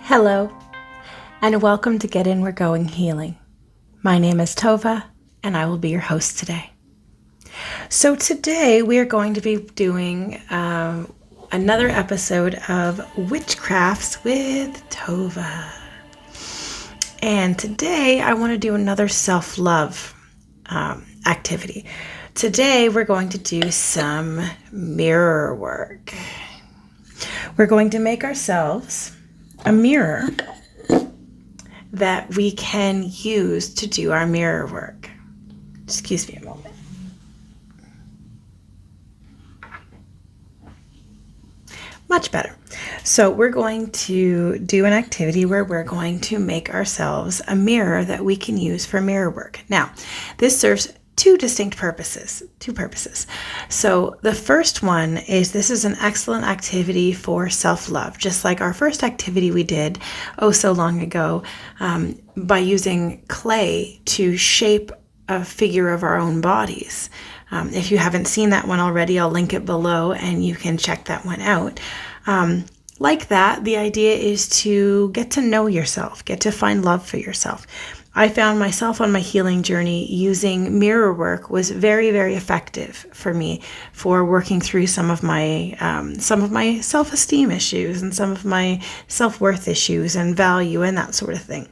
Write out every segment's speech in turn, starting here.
Hello, and welcome to Get In We're Going Healing. My name is Tova, and I will be your host today. So today we are going to be doing another episode of Witchcrafts with Tova. And today I want to do another self-love activity. Today we're going to do some mirror work. We're going to make ourselves a mirror that we can use to do our mirror work. Excuse me a moment. Much better. So we're going to do an activity where we're going to make ourselves a mirror that we can use for mirror work. Now, this serves two purposes. So the first one is this is an excellent activity for self-love, just like our first activity we did so long ago by using clay to shape a figure of our own bodies. If you haven't seen that one already, I'll link it below and you can check that one out. Like that, the idea is to get to know yourself, get to find love for yourself. I found myself on my healing journey using mirror work was very, very effective for me for working through some of my self-esteem issues and some of my self-worth issues and value and that sort of thing,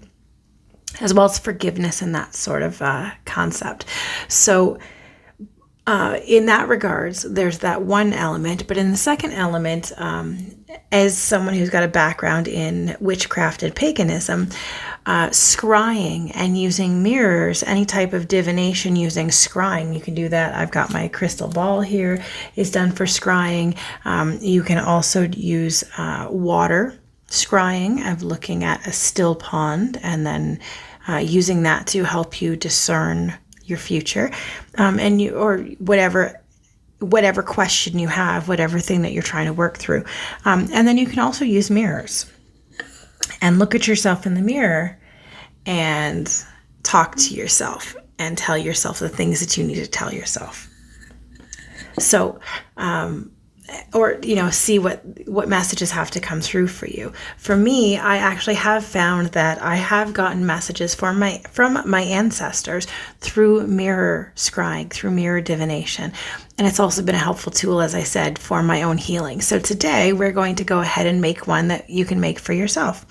as well as forgiveness and that sort of concept. So in that regards, there's that one element, but in the second element, as someone who's got a background in witchcraft and paganism, scrying and using mirrors, any type of divination using scrying, you can do that. I've got my crystal ball here, is done for scrying. You can also use water scrying of looking at a still pond and then using that to help you discern your future, and you, or whatever question you have, whatever thing that you're trying to work through. And then you can also use mirrors and look at yourself in the mirror and talk to yourself and tell yourself the things that you need to tell yourself. So, or, see what messages have to come through for you. For me, I actually have found that I have gotten messages from my ancestors through mirror scrying, through mirror divination. And it's also been a helpful tool, as I said, for my own healing. So today we're going to go ahead and make one that you can make for yourself.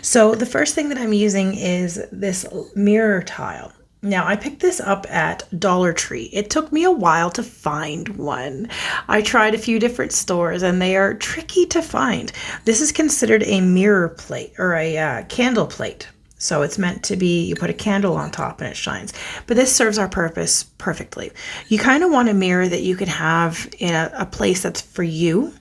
So the first thing that I'm using is this mirror tile. Now, I picked this up at Dollar Tree. It took me a while to find one. I tried a few different stores and they are tricky to find. This is considered a mirror plate or a candle plate. So it's meant to be, you put a candle on top and it shines. But this serves our purpose perfectly. You kind of want a mirror that you can have in a place that's for you.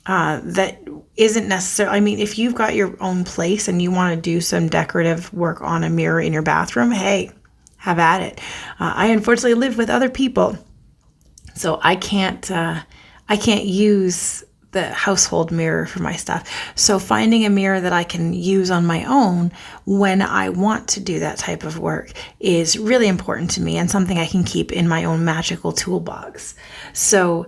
That isn't necessarily, if you've got your own place and you want to do some decorative work on a mirror in your bathroom, hey, have at it. I unfortunately live with other people, so I can't use the household mirror for my stuff. So finding a mirror that I can use on my own when I want to do that type of work is really important to me and something I can keep in my own magical toolbox. So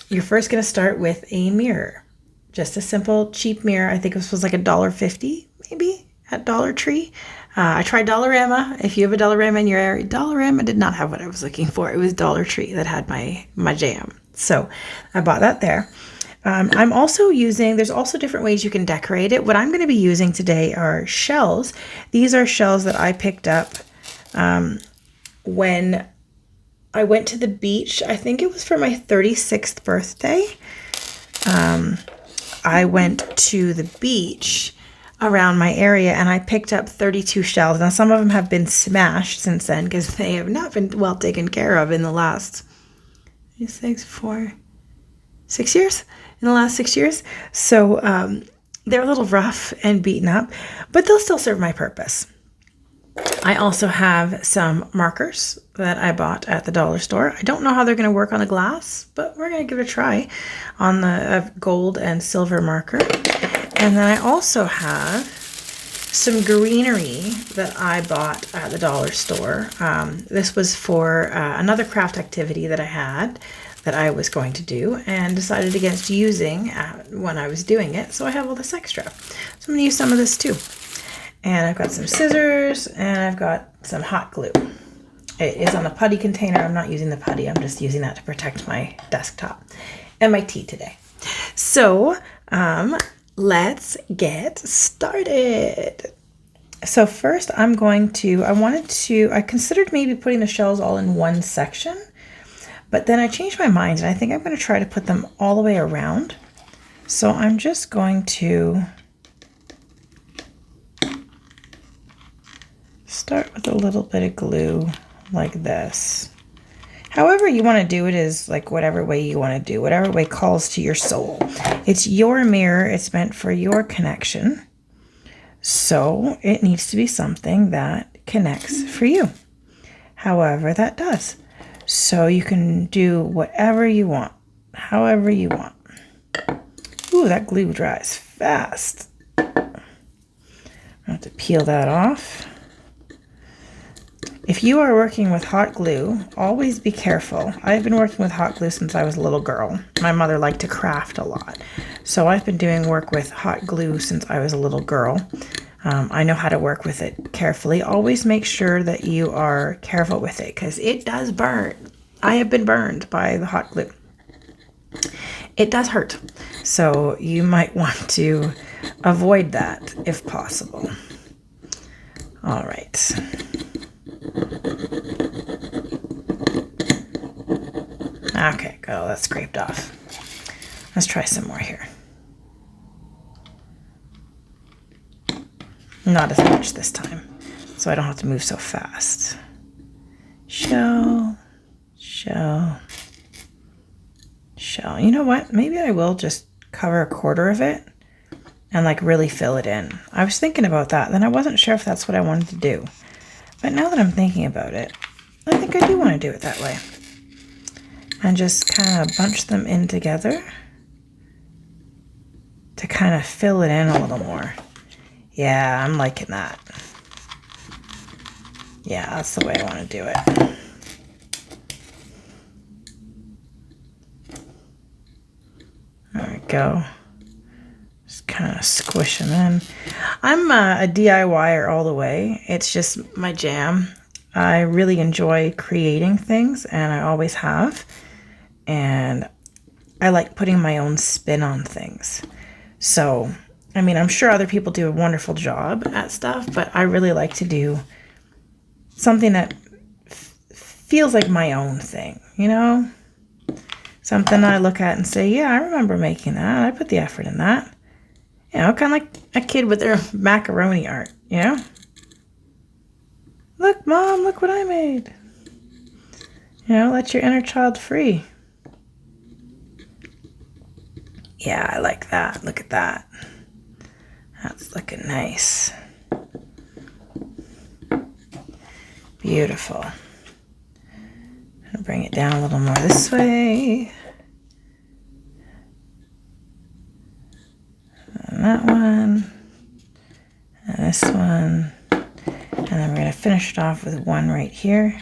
you're first going to start with a mirror, just a simple cheap mirror. I think this was like $1.50 maybe at Dollar Tree. I tried Dollarama. If you have a Dollarama in your area, Dollarama did not have what I was looking for. It was Dollar Tree that had my jam. So I bought that there. I'm also using, there's also different ways you can decorate it. What I'm going to be using today are shells. These are shells that I picked up when I went to the beach. I think it was for my 36th birthday. I went to the beach around my area and I picked up 32 shells. Now some of them have been smashed since then because they have not been well taken care of in the last 6 years. In the last 6 years. So they're a little rough and beaten up, but they'll still serve my purpose. I also have some markers that I bought at the dollar store. I don't know how they're going to work on the glass, but we're going to give it a try on the gold and silver marker. And then I also have some greenery that I bought at the dollar store. This was for another craft activity that I had that I was going to do and decided against using when I was doing it. So I have all this extra. So I'm going to use some of this too. And I've got some scissors and I've got some hot glue. It is on the putty container. I'm not using the putty. I'm just using that to protect my desktop and my tea today. So let's get started. So first I considered maybe putting the shells all in one section, but then I changed my mind and I think I'm going to try to put them all the way around. So I'm just going to start with a little bit of glue like this. However you want to do it is like whatever way you want to do, whatever way calls to your soul. It's your mirror. It's meant for your connection. So it needs to be something that connects for you, however that does. So you can do whatever you want, however you want. Ooh, that glue dries fast. I have to peel that off. If you are working with hot glue, always be careful. I've been working with hot glue since I was a little girl. My mother liked to craft a lot. So I've been doing work with hot glue since I was a little girl. I know how to work with it carefully. Always make sure that you are careful with it because it does burn. I have been burned by the hot glue. It does hurt. So you might want to avoid that if possible. All right. Okay, got all that scraped off. Let's try some more here. Not as much this time, so I don't have to move so fast. Shell, shell, shell. You know what? Maybe I will just cover a quarter of it and like really fill it in. I was thinking about that, then I wasn't sure if that's what I wanted to do. But now that I'm thinking about it, I think I do want to do it that way. And just kind of bunch them in together to kind of fill it in a little more. Yeah, I'm liking that. Yeah, that's the way I want to do it. There we go. Just kind of squish them in. I'm a DIYer all the way. It's just my jam. I really enjoy creating things, and I always have. And I like putting my own spin on things. So, I mean, I'm sure other people do a wonderful job at stuff, but I really like to do something that feels like my own thing, you know? Something I look at and say, yeah, I remember making that. I put the effort in that. You know, kind of like a kid with their macaroni art, you know? Look, Mom, look what I made. You know, let your inner child free. Yeah, I like that. Look at that. That's looking nice. Beautiful. I'll bring it down a little more this way. And that one. And this one. And then we're going to finish it off with one right here.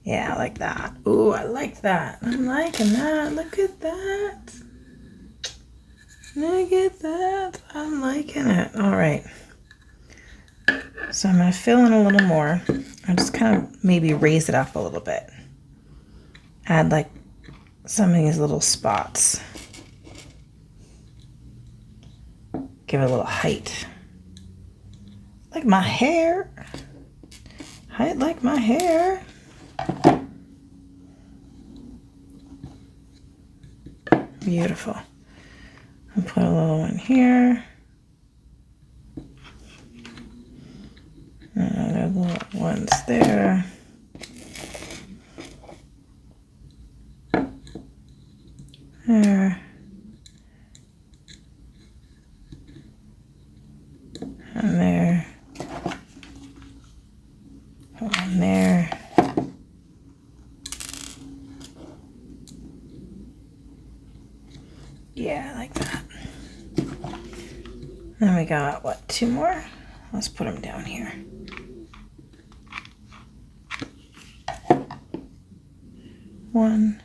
Yeah, I like that. Ooh, I like that. I'm liking that. Look at that. Look at that. I'm liking it. All right. So I'm going to fill in a little more. I'll just kind of maybe raise it up a little bit. Add like some of these little spots. Give it a little height. Like my hair. Height like my hair. Beautiful. I'll put a little one here. Another little ones there. There. And there. Put one there. Yeah, I like that. Then we got, what, two more? Let's put them down here. 1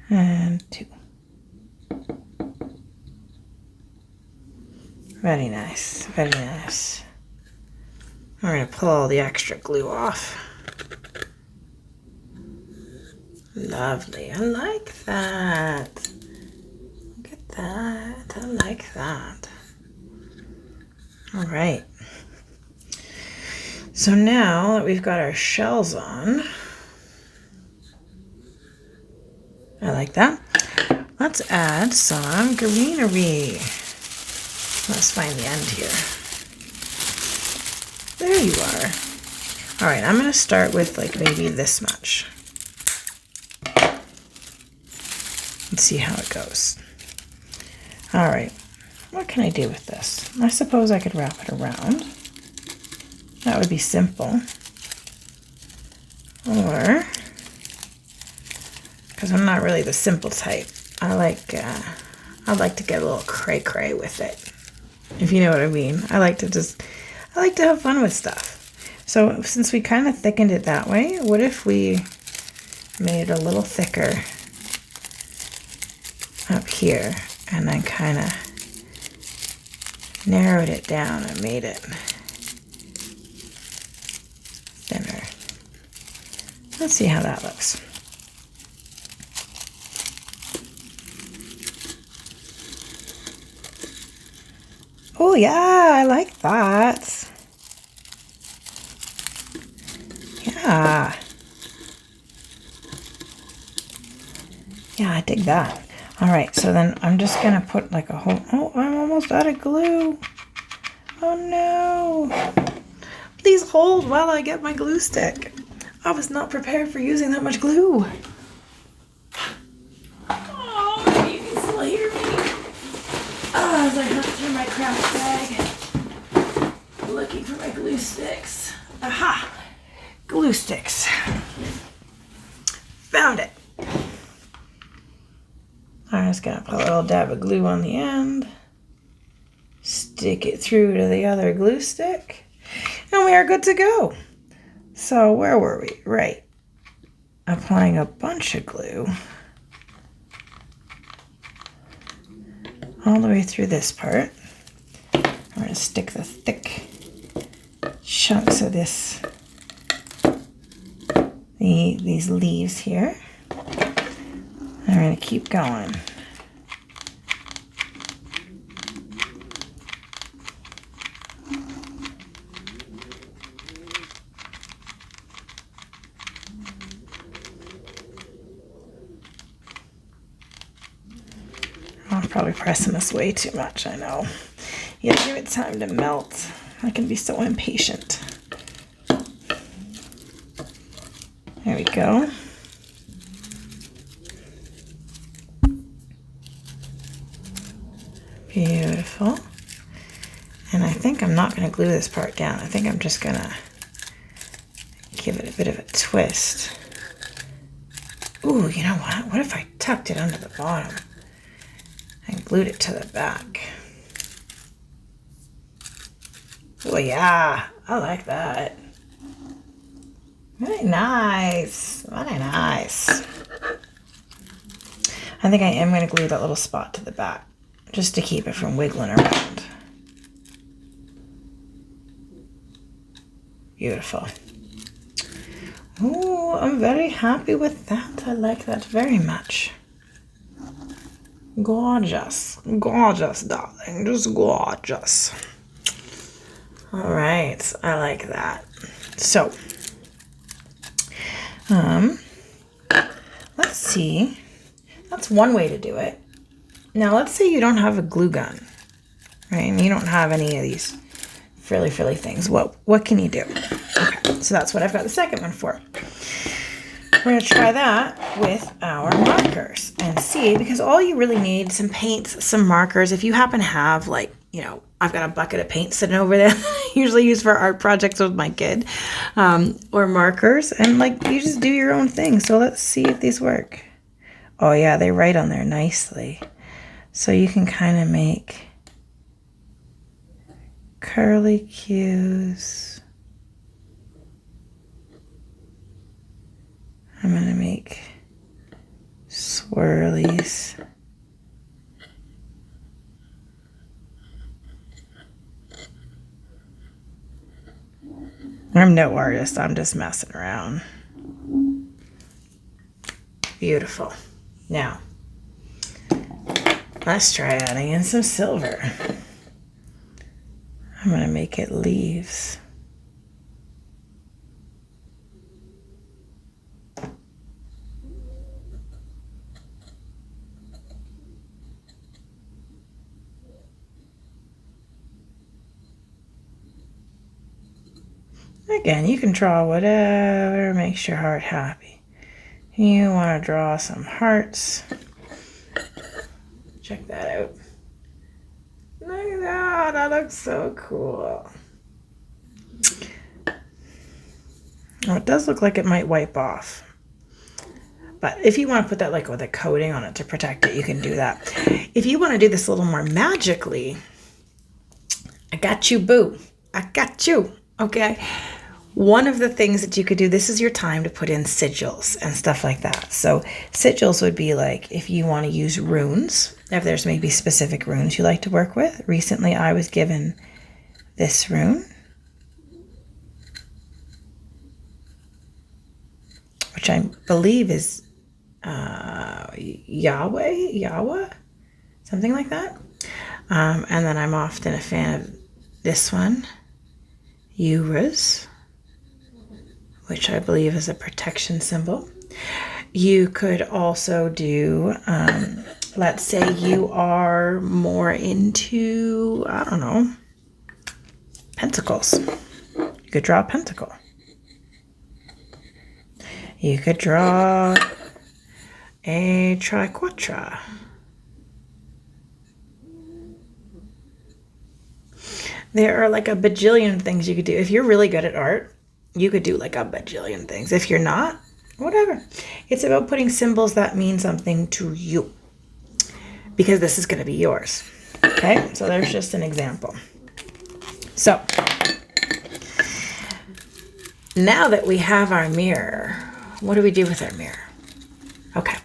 and 2. Very nice, very nice. We're going to pull all the extra glue off. Lovely. I like that. Look at that. I like that. All right. So now that we've got our shells on, I like that. Let's add some greenery. Let's find the end here. There you are. All right, I'm going to start with like maybe this much. Let's see how it goes. All right, what can I do with this? I suppose I could wrap it around. That would be simple. Or, because I'm not really the simple type, I like to get a little cray-cray with it, if you know what I mean. I like to have fun with stuff. So since we kind of thickened it that way, what if we made it a little thicker up here and then kind of narrowed it down and made it thinner. Let's see how that looks. Oh yeah, I like that. Yeah. Yeah, I dig that. All right, so then I'm just gonna put like a whole, oh, I'm almost out of glue. Oh no. Please hold while I get my glue stick. I was not prepared for using that much glue. Oh, maybe you can still hear me. Oh, as I hunt through my craft bag, looking for my glue sticks. Aha! Glue sticks. Found it. I'm just gonna put a little dab of glue on the end. Stick it through to the other glue stick. And we are good to go. So where were we? Right. Applying a bunch of glue all the way through this part. I'm going to stick the thick chunks of these leaves here. I'm going to keep going. I'm probably pressing this way too much, I know. You gotta give it time to melt. I can be so impatient. There we go. Beautiful. And I think I'm not going to glue this part down. I think I'm just going to give it a bit of a twist. Ooh, you know what? What if I tucked it under the bottom and glued it to the back? Oh yeah, I like that. Very nice. Very nice. I think I am going to glue that little spot to the back just to keep it from wiggling around. Beautiful. Oh, I'm very happy with that. I like that very much. Gorgeous. Gorgeous, darling. Just gorgeous. All right. I like that. So, let's see. That's one way to do it. Now, let's say you don't have a glue gun, right? And you don't have any of these frilly things. What can you do? Okay, so that's what I've got the second one for. We're going to try that with our markers and see, because all you really need, some paints, some markers. If you happen to have, like, you know, I've got a bucket of paint sitting over there I usually use for art projects with my kid, or markers, and like you just do your own thing. So let's see if these work. Oh yeah, they write on there nicely. So you can kind of make curly cues. I'm going to make swirlies. I'm no artist. I'm just messing around. Beautiful. Now, let's try adding in some silver. I'm going to make it leaves. Again, you can draw whatever makes your heart happy. You want to draw some hearts. Check that out. Look at that. That looks so cool. Oh, it does look like it might wipe off. But if you want to put that like with a coating on it to protect it, you can do that. If you want to do this a little more magically, I got you, boo. I got you. Okay. One of the things that you could do, this is your time to put in sigils and stuff like that. So sigils would be like if you want to use runes, if there's maybe specific runes you like to work with. Recently, I was given this rune, which I believe is Yahweh, something like that. And then I'm often a fan of this one, Uras, which I believe is a protection symbol. You could also do, let's say you are more into, I don't know, pentacles. You could draw a pentacle. You could draw a triquetra. There are like a bajillion things you could do. If you're really good at art, you could do like a bajillion things. If you're not, whatever. It's about putting symbols that mean something to you, because this is going to be yours. Okay, so there's just an example. So now that we have our mirror, what do we do with our mirror? Okay,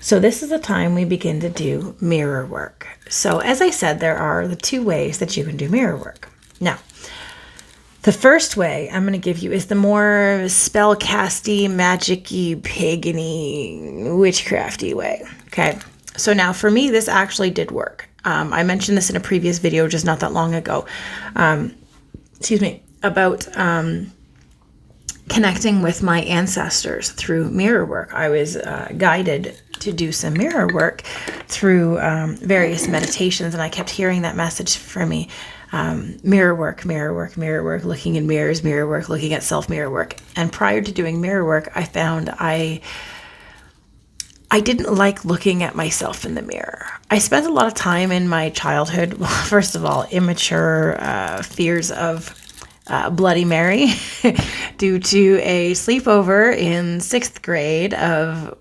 so this is the time we begin to do mirror work. So as I said, there are the two ways that you can do mirror work. Now, the first way I'm going to give you is the more spell-casty, magic-y, pagan-y, witchcrafty way. Okay, so now for me, this actually did work. I mentioned this in a previous video just not that long ago. About connecting with my ancestors through mirror work. I was guided to do some mirror work through various meditations, and I kept hearing that message for me. Mirror work, mirror work, mirror work, looking in mirrors, mirror work, looking at self mirror work. And prior to doing mirror work, I found I didn't like looking at myself in the mirror. I spent a lot of time in my childhood, well, first of all, immature fears of Bloody Mary due to a sleepover in 6th grade of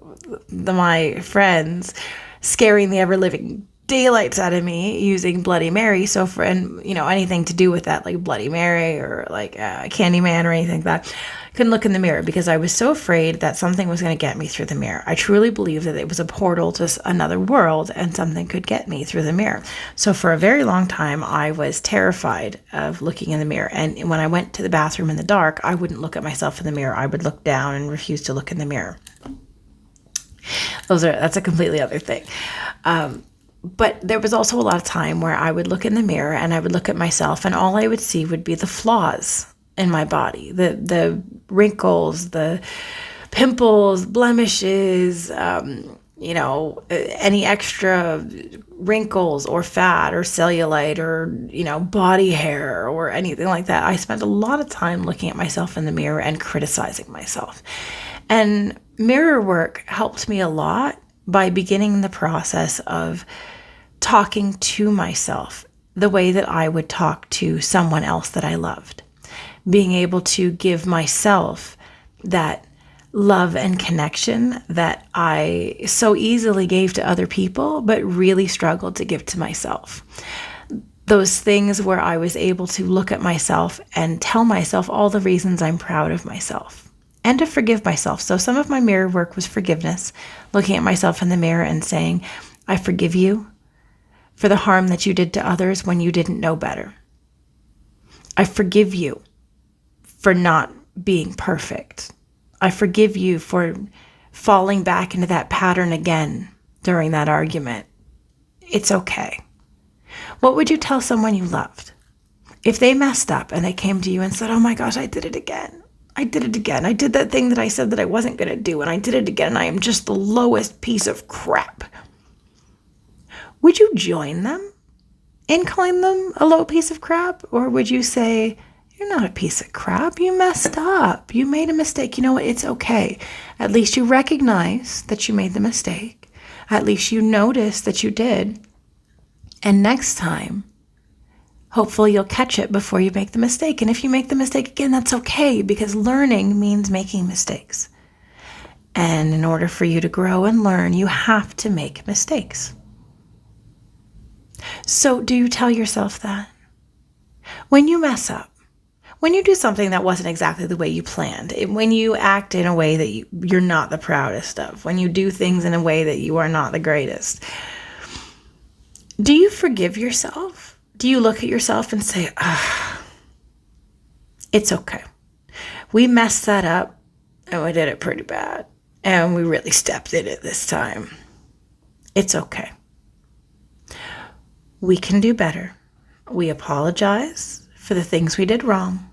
my friends scaring the ever-living daylights out of me using Bloody Mary. So for, and you know, anything to do with that, like Bloody Mary or like Candyman or anything like that, couldn't look in the mirror because I was so afraid that something was going to get me through the mirror. I truly believed that it was a portal to another world and something could get me through the mirror. So for a very long time, I was terrified of looking in the mirror. And when I went to the bathroom in the dark, I wouldn't look at myself in the mirror. I would look down and refuse to look in the mirror. That's a completely other thing. But there was also a lot of time where I would look in the mirror and I would look at myself and all I would see would be the flaws in my body, the wrinkles, the pimples, blemishes, any extra wrinkles or fat or cellulite or, body hair or anything like that. I spent a lot of time looking at myself in the mirror and criticizing myself. And mirror work helped me a lot by beginning the process of talking to myself the way that I would talk to someone else that I loved. Being able to give myself that love and connection that I so easily gave to other people, but really struggled to give to myself. Those things where I was able to look at myself and tell myself all the reasons I'm proud of myself. and to forgive myself. So some of my mirror work was forgiveness, looking at myself in the mirror and saying, I forgive you for the harm that you did to others when you didn't know better. I forgive you for not being perfect. I forgive you for falling back into that pattern again during that argument. It's okay. What would you tell someone you loved? If they messed up and they came to you and said, oh my gosh, I did it again. I did it again. I did that thing that I said that I wasn't going to do, and I did it again, and I am just the lowest piece of crap. Would you join them in calling them a low piece of crap? Or would you say, you're not a piece of crap. You messed up. You made a mistake. You know what? It's okay. At least you recognize that you made the mistake. At least you notice that you did. And next time, hopefully you'll catch it before you make the mistake. And if you make the mistake again, that's okay, because learning means making mistakes. And in order for you to grow and learn, you have to make mistakes. So do you tell yourself that? When you mess up, when you do something that wasn't exactly the way you planned, when you act in a way that you're not the proudest of, when you do things in a way that you are not the greatest, do you forgive yourself? Do you look at yourself and say, it's okay. We messed that up and we did it pretty bad and we really stepped in it this time. It's okay. We can do better. We apologize for the things we did wrong.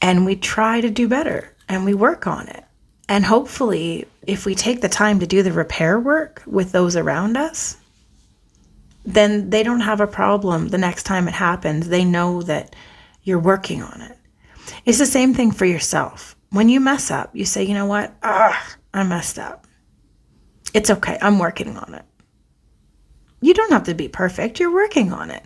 And we try to do better and we work on it. And hopefully, if we take the time to do the repair work with those around us, then they don't have a problem the next time it happens. They know that you're working on it. It's the same thing for yourself. When you mess up, you say, you know what? I messed up. It's okay. I'm working on it. You don't have to be perfect. You're working on it.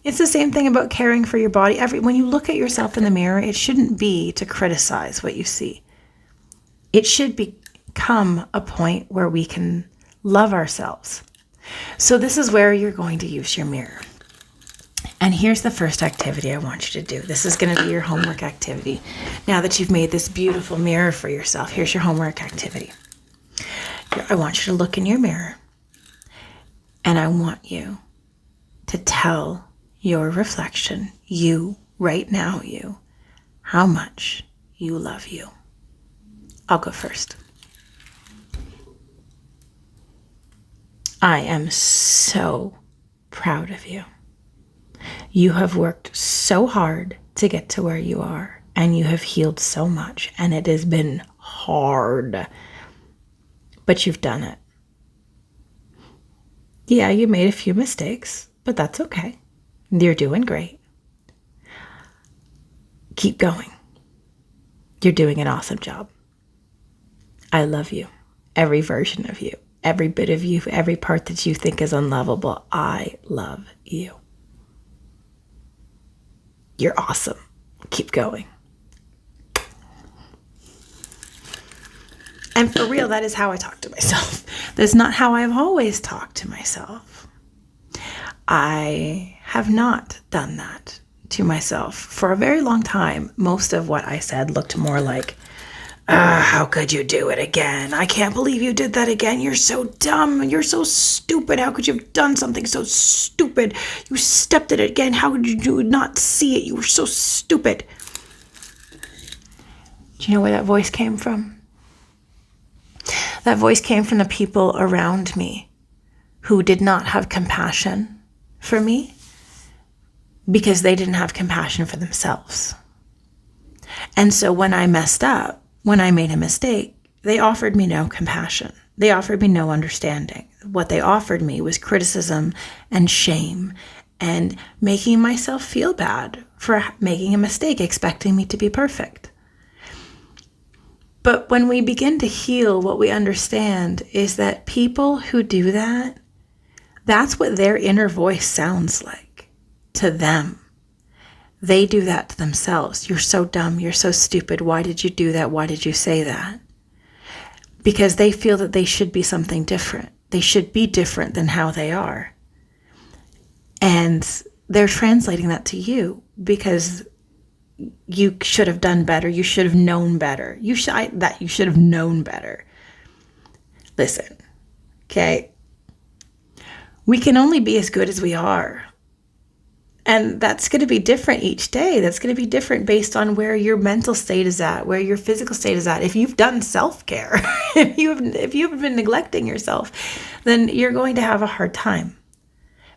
It's the same thing about caring for your body. When you look at yourself in the mirror, it shouldn't be to criticize what you see. It should become a point where we can love ourselves. So this is where you're going to use your mirror. And here's the first activity I want you to do. This is going to be your homework activity. Now that you've made this beautiful mirror for yourself, here's your homework activity. I want you to look in your mirror, and I want you to tell your reflection, you, right now, you, how much you love you. I'll go first. I am so proud of you. You have worked so hard to get to where you are, and you have healed so much, and it has been hard, but you've done it. Yeah, you made a few mistakes, but that's okay. You're doing great. Keep going. You're doing an awesome job. I love you. Every version of you, every bit of you, every part that you think is unlovable, I love you. You're awesome. Keep going. And for real, that is how I talk to myself. That's not how I've always talked to myself. I have not done that to myself for a very long time. Most of what I said looked more like, how could you do it again? I can't believe you did that again. You're so dumb. You're so stupid. How could you have done something so stupid? You stepped in it again. How could you not see it? You were so stupid. Do you know where that voice came from? That voice came from the people around me who did not have compassion for me because they didn't have compassion for themselves. And so when I messed up, when I made a mistake, they offered me no compassion. They offered me no understanding. What they offered me was criticism and shame and making myself feel bad for making a mistake, expecting me to be perfect. But when we begin to heal, what we understand is that people who do that, that's what their inner voice sounds like to them. They do that to themselves. You're so dumb. You're so stupid. Why did you do that? Why did you say that? Because they feel that they should be something different. They should be different than how they are. And they're translating that to you because you should have done better. You should have known better. You should have known better. Listen, okay? We can only be as good as we are. And that's going to be different each day. That's going to be different based on where your mental state is at, where your physical state is at. If you've done self-care, if you've been neglecting yourself, then you're going to have a hard time,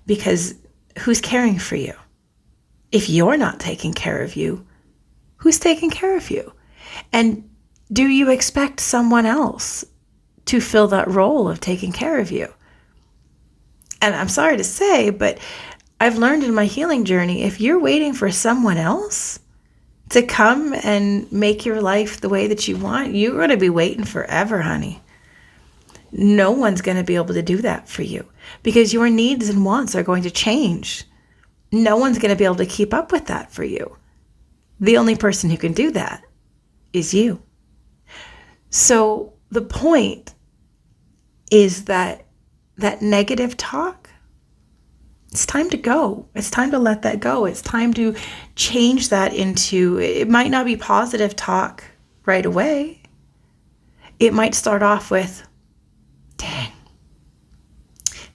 because who's caring for you? If you're not taking care of you, who's taking care of you? And do you expect someone else to fill that role of taking care of you? And I'm sorry to say, but I've learned in my healing journey, if you're waiting for someone else to come and make your life the way that you want, you're going to be waiting forever, honey. No one's going to be able to do that for you, because your needs and wants are going to change. No one's going to be able to keep up with that for you. The only person who can do that is you. So the point is that negative talk, it's time to go. It's time to let that go. It's time to change that into, it might not be positive talk right away. It might start off with, dang,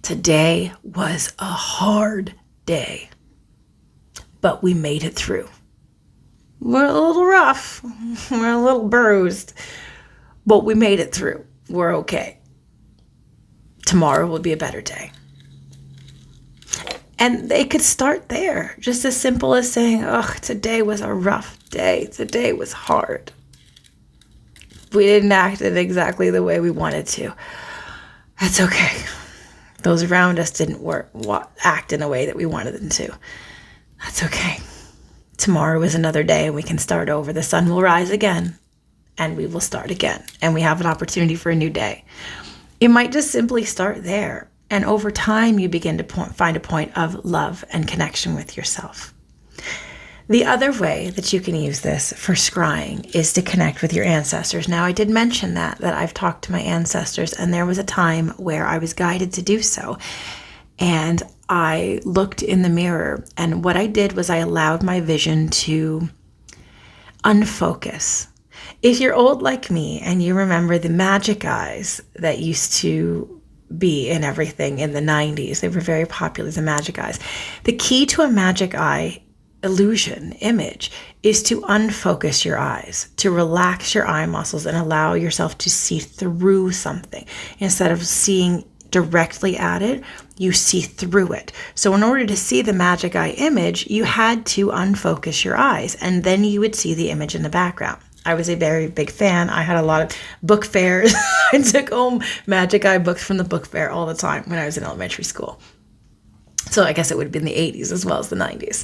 today was a hard day, but we made it through. We're a little rough. We're a little bruised, but we made it through. We're okay. Tomorrow will be a better day. And they could start there, just as simple as saying, oh, today was a rough day. Today was hard. We didn't act in exactly the way we wanted to. That's okay. Those around us didn't act in a way that we wanted them to. That's okay. Tomorrow is another day and we can start over. The sun will rise again and we will start again. And we have an opportunity for a new day. It might just simply start there. And over time, you begin to find a point of love and connection with yourself. The other way that you can use this for scrying is to connect with your ancestors. Now, I did mention that I've talked to my ancestors, and there was a time where I was guided to do so. And I looked in the mirror, and what I did was I allowed my vision to unfocus. If you're old like me and you remember the magic eyes that used to be in everything in the 90s, they were very popular, the magic eyes. The key to a magic eye illusion image is to unfocus your eyes, to relax your eye muscles and allow yourself to see through something. Instead of seeing directly at it, you see through it. So in order to see the magic eye image, you had to unfocus your eyes, and then you would see the image in the background. I was a very big fan. I had a lot of book fairs. I took home magic eye books from the book fair all the time when I was in elementary school. So I guess it would have been the 80s as well as the 90s.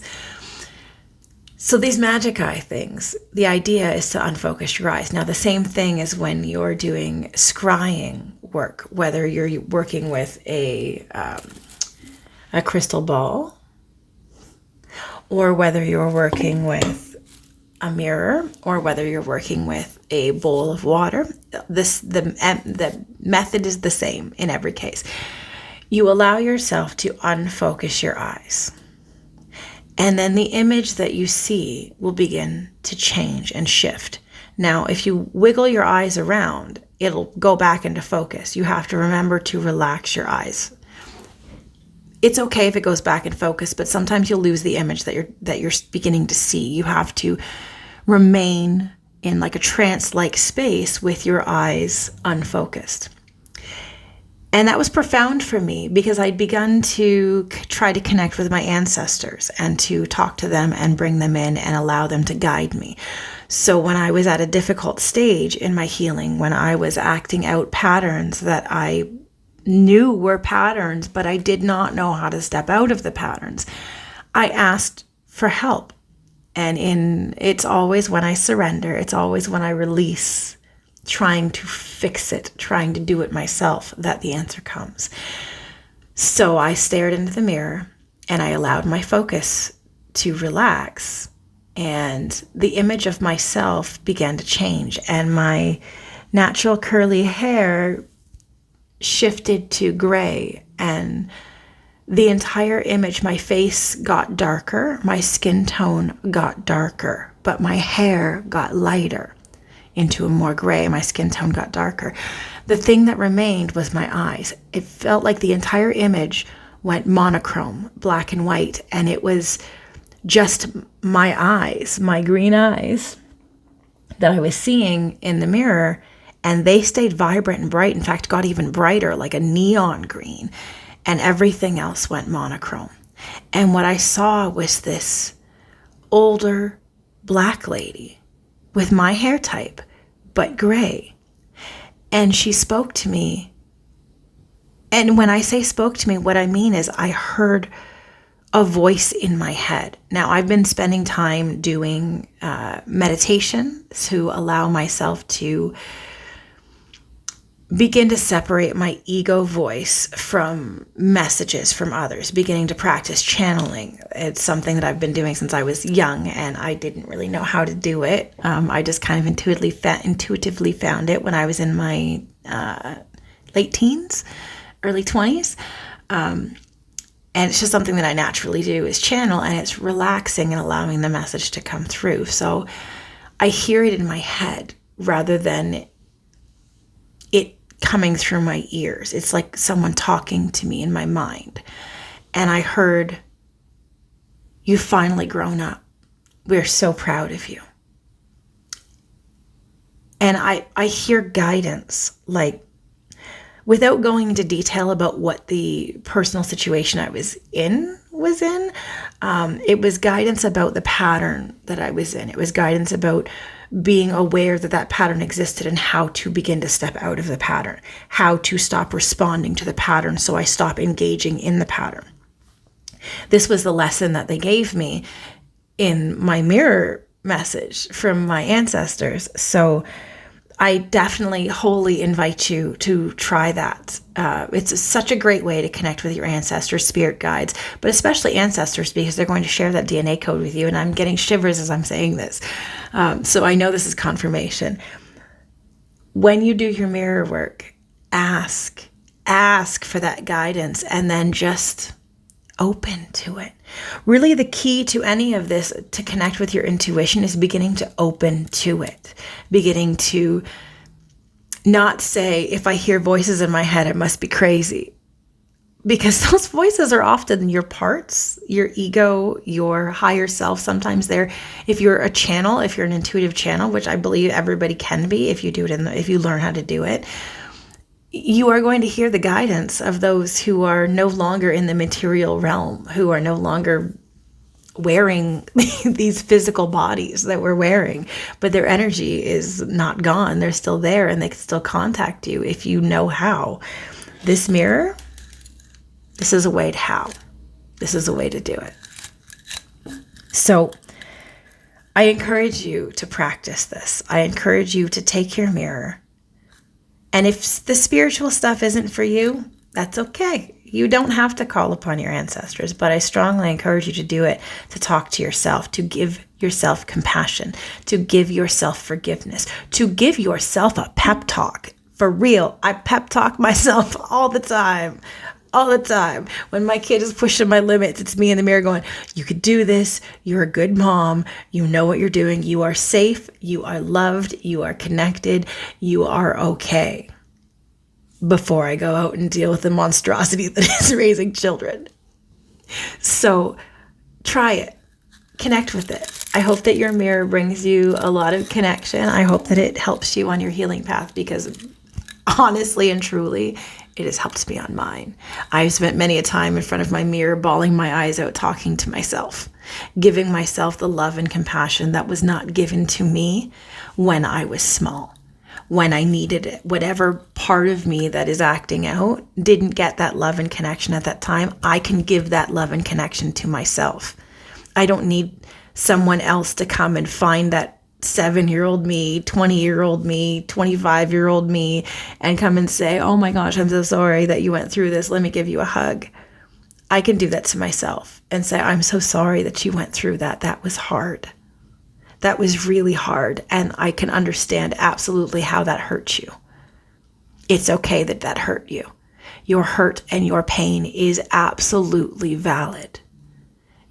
So these magic eye things, the idea is to unfocus your eyes. Now, the same thing is when you're doing scrying work, whether you're working with a crystal ball or whether you're working with a mirror, or whether you're working with a bowl of water. The method is the same in every case. You allow yourself to unfocus your eyes, and then the image that you see will begin to change and shift. Now, if you wiggle your eyes around, it'll go back into focus. You have to remember to relax your eyes. It's okay if it goes back in focus, but sometimes you'll lose the image that you're beginning to see. You have to remain in like a trance-like space with your eyes unfocused. And that was profound for me, because I'd begun to try to connect with my ancestors and to talk to them and bring them in and allow them to guide me. So when I was at a difficult stage in my healing, when I was acting out patterns that I knew were patterns, but I did not know how to step out of the patterns, I asked for help. And it's always when I surrender, it's always when I release, trying to fix it, trying to do it myself, that the answer comes. So I stared into the mirror and I allowed my focus to relax, and the image of myself began to change, and my natural curly hair shifted to gray, and the entire image, my face got darker, my skin tone got darker, but my hair got lighter into a more gray. My skin tone got darker. The thing that remained was my eyes. It felt like the entire image went monochrome, black and white, and it was just my eyes, my green eyes that I was seeing in the mirror, and they stayed vibrant and bright. In fact, got even brighter, like a neon green, and everything else went monochrome. And what I saw was this older black lady with my hair type, but gray. And she spoke to me. And when I say spoke to me, what I mean is I heard a voice in my head. Now, I've been spending time doing meditation to allow myself to begin to separate my ego voice from messages from others, beginning to practice channeling. It's something that I've been doing since I was young, and I didn't really know how to do it. I just kind of intuitively found it when I was in my late teens, early 20s. And it's just something that I naturally do is channel, and it's relaxing and allowing the message to come through. So I hear it in my head rather than it coming through my ears. It's like someone talking to me in my mind. And I heard, "You've finally grown up. We're so proud of you." And I hear guidance, like, without going into detail about what the personal situation I was in, it was guidance about the pattern that I was in. It was guidance about being aware that that pattern existed and how to begin to step out of the pattern, how to stop responding to the pattern so I stop engaging in the pattern. This was the lesson that they gave me in my mirror message from my ancestors. So I definitely wholly invite you to try that. It's such a great way to connect with your ancestors, spirit guides, but especially ancestors, because they're going to share that DNA code with you. And I'm getting shivers as I'm saying this. So I know this is confirmation. When you do your mirror work, ask for that guidance, and then just open to it. Really, the key to any of this to connect with your intuition is beginning to open to it, beginning to not say, if I hear voices in my head, it must be crazy. Because those voices are often your parts, your ego, your higher self. Sometimes if you're a channel, if you're an intuitive channel, which I believe everybody can be if you do it, if you learn how to do it, you are going to hear the guidance of those who are no longer in the material realm, who are no longer wearing these physical bodies that we're wearing, but their energy is not gone. They're still there, and they can still contact you if you know how. This mirror, this is a way to how. This is a way to do it. So I encourage you to practice this. I encourage you to take your mirror. And if the spiritual stuff isn't for you, that's okay. You don't have to call upon your ancestors, but I strongly encourage you to do it, to talk to yourself, to give yourself compassion, to give yourself forgiveness, to give yourself a pep talk. For real, I pep talk myself all the time. All the time. When my kid is pushing my limits, it's me in the mirror going, "You could do this. You're a good mom. You know what you're doing. You are safe. You are loved. You are connected. You are okay." Before I go out and deal with the monstrosity that is raising children. So try it. Connect with it. I hope that your mirror brings you a lot of connection. I hope that it helps you on your healing path, because honestly and truly, it has helped me on mine. I've spent many a time in front of my mirror, bawling my eyes out, talking to myself, giving myself the love and compassion that was not given to me when I was small, when I needed it. Whatever part of me that is acting out didn't get that love and connection at that time, I can give that love and connection to myself. I don't need someone else to come and find that 7-year-old me, 20-year-old me, 25-year-old me, and come and say, "Oh my gosh, I'm so sorry that you went through this. Let me give you a hug." I can do that to myself and say, "I'm so sorry that you went through that. That was hard. That was really hard. And I can understand absolutely how that hurt you. It's okay that that hurt you. Your hurt and your pain is absolutely valid.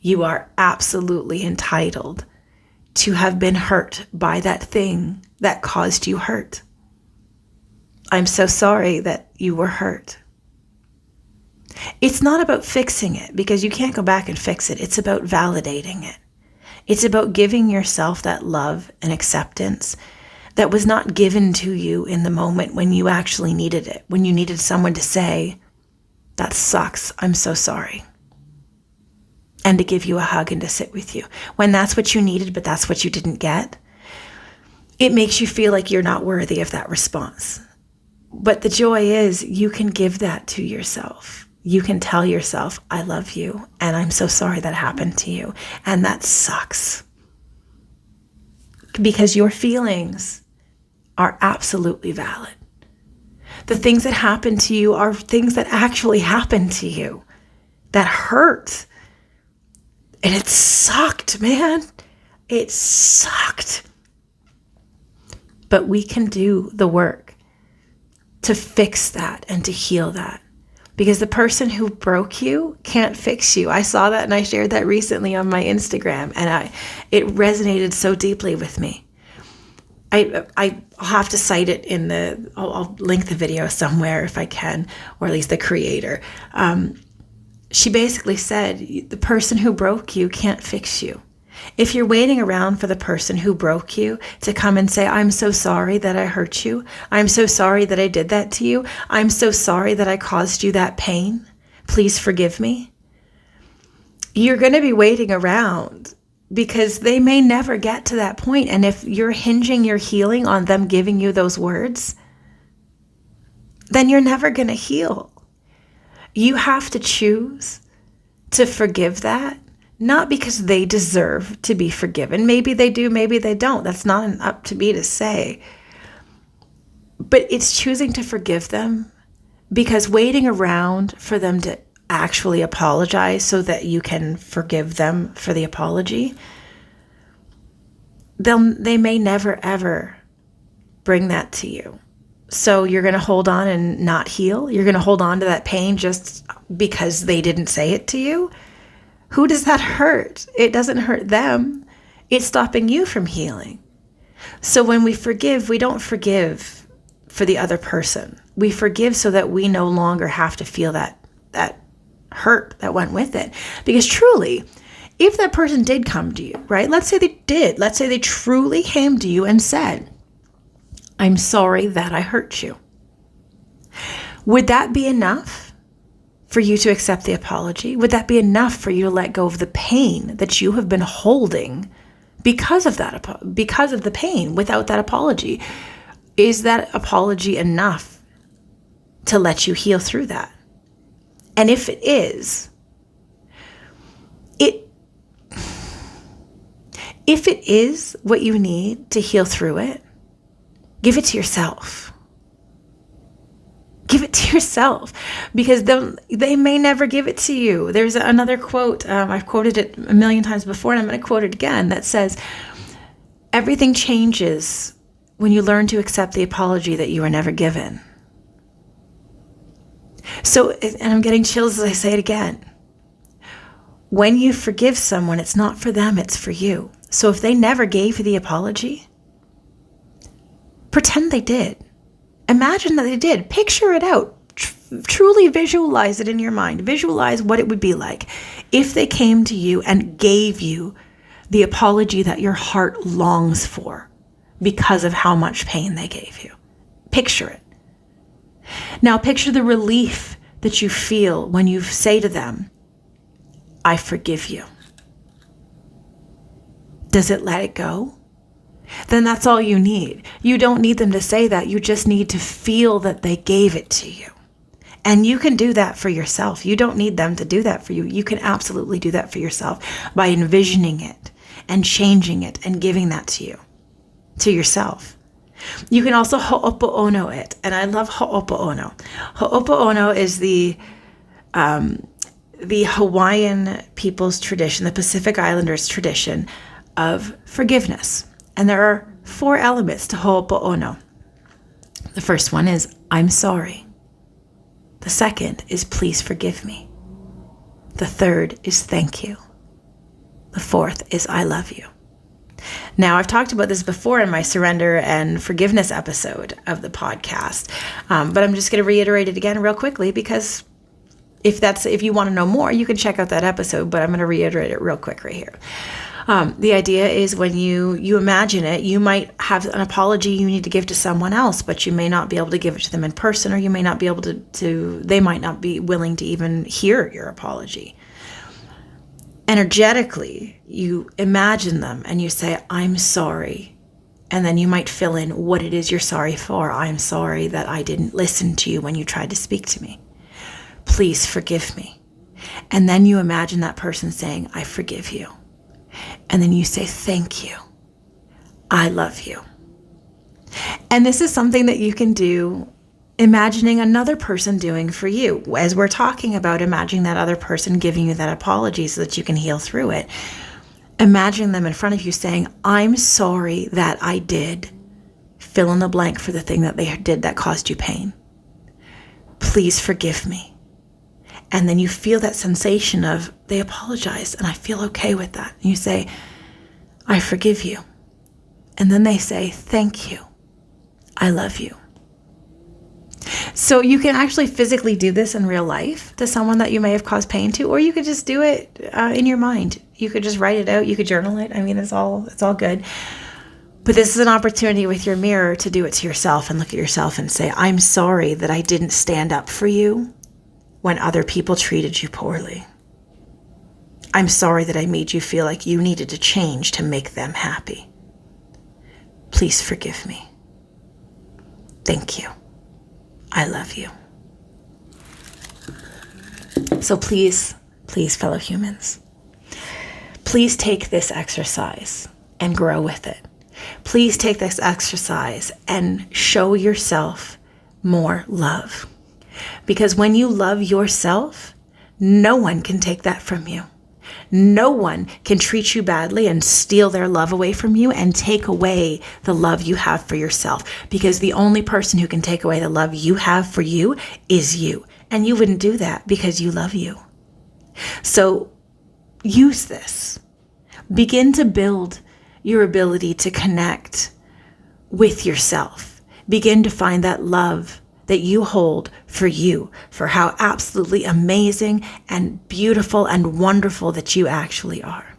You are absolutely entitled to have been hurt by that thing that caused you hurt. I'm so sorry that you were hurt. It's not about fixing it, because you can't go back and fix it. It's about validating it. It's about giving yourself that love and acceptance that was not given to you in the moment when you actually needed it, when you needed someone to say, that sucks, I'm so sorry. And to give you a hug and to sit with you. When that's what you needed, but that's what you didn't get, it makes you feel like you're not worthy of that response. But the joy is you can give that to yourself. You can tell yourself, I love you, and I'm so sorry that happened to you. And that sucks. Because your feelings are absolutely valid. The things that happen to you are things that actually happened to you. That hurt. And it sucked, man. It sucked. But we can do the work to fix that and to heal that. Because the person who broke you can't fix you. I saw that and I shared that recently on my Instagram, and it resonated so deeply with me. I'll have to cite it I'll link the video somewhere if I can, or at least the creator. She basically said, the person who broke you can't fix you. If you're waiting around for the person who broke you to come and say, I'm so sorry that I hurt you. I'm so sorry that I did that to you. I'm so sorry that I caused you that pain. Please forgive me. You're going to be waiting around because they may never get to that point. And if you're hinging your healing on them giving you those words, then you're never going to heal. You have to choose to forgive that. Not because they deserve to be forgiven. Maybe they do, maybe they don't. That's not up to me to say. But it's choosing to forgive them, because waiting around for them to actually apologize so that you can forgive them for the apology, they may never, ever bring that to you. So you're going to hold on and not heal? You're going to hold on to that pain just because they didn't say it to you? Who does that hurt? It doesn't hurt them. It's stopping you from healing. So when we forgive, we don't forgive for the other person. We forgive so that we no longer have to feel that hurt that went with it. Because truly, if that person did come to you, right? Let's say they did. Let's say they truly came to you and said, I'm sorry that I hurt you. Would that be enough for you to accept the apology? Would that be enough for you to let go of the pain that you have been holding because of the pain without that apology? Is that apology enough to let you heal through that? And if it is, if it is what you need to heal through it, give it to yourself. Give it to yourself, because they may never give it to you. There's another quote, I've quoted it a million times before, and I'm going to quote it again, that says, everything changes when you learn to accept the apology that you were never given. So, and I'm getting chills as I say it again. When you forgive someone, it's not for them, it's for you. So if they never gave you the apology, pretend they did. Imagine that they did. Picture it out. Truly visualize it in your mind. Visualize what it would be like if they came to you and gave you the apology that your heart longs for because of how much pain they gave you. Picture it. Now picture the relief that you feel when you say to them, I forgive you. Does it let it go? Then that's all you need. You don't need them to say that. You just need to feel that they gave it to you. And you can do that for yourself. You don't need them to do that for you. You can absolutely do that for yourself by envisioning it and changing it and giving that to you, to yourself. You can also ho'opo'ono it. And I love ho'opo'ono. Ho'opo'ono is the Hawaiian people's tradition, the Pacific Islanders' tradition of forgiveness. And there are 4 elements to ho'opo'ono. The first one is, I'm sorry. The second is, please forgive me. The third is, thank you. The fourth is, I love you. Now, I've talked about this before in my surrender and forgiveness episode of the podcast, but I'm just going to reiterate it again real quickly, because if you want to know more, you can check out that episode, but I'm going to reiterate it real quick right here. The idea is when you imagine it, you might have an apology you need to give to someone else, but you may not be able to give it to them in person, or you may not be able they might not be willing to even hear your apology. Energetically, you imagine them and you say, I'm sorry. And then you might fill in what it is you're sorry for. I'm sorry that I didn't listen to you when you tried to speak to me. Please forgive me. And then you imagine that person saying, I forgive you. And then you say, thank you. I love you. And this is something that you can do, imagining another person doing for you. As we're talking about imagining that other person giving you that apology so that you can heal through it, imagine them in front of you saying, I'm sorry that I did fill in the blank for the thing that they did that caused you pain. Please forgive me. And then you feel that sensation of they apologized and I feel okay with that. And you say, I forgive you. And then they say, thank you. I love you. So you can actually physically do this in real life to someone that you may have caused pain to, or you could just do it in your mind. You could just write it out. You could journal it. I mean, it's all good. But this is an opportunity with your mirror to do it to yourself and look at yourself and say, I'm sorry that I didn't stand up for you when other people treated you poorly. I'm sorry that I made you feel like you needed to change to make them happy. Please forgive me. Thank you. I love you. So please, fellow humans, please take this exercise and grow with it. Please take this exercise and show yourself more love. Because when you love yourself, no one can take that from you. No one can treat you badly and steal their love away from you and take away the love you have for yourself. Because the only person who can take away the love you have for you is you. And you wouldn't do that because you love you. So use this. Begin to build your ability to connect with yourself. Begin to find that love that you hold for you, for how absolutely amazing and beautiful and wonderful that you actually are.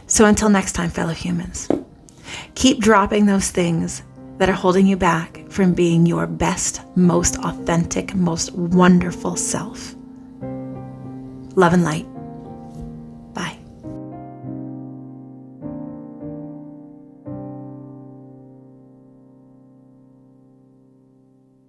So until next time, fellow humans, keep dropping those things that are holding you back from being your best, most authentic, most wonderful self. Love and light.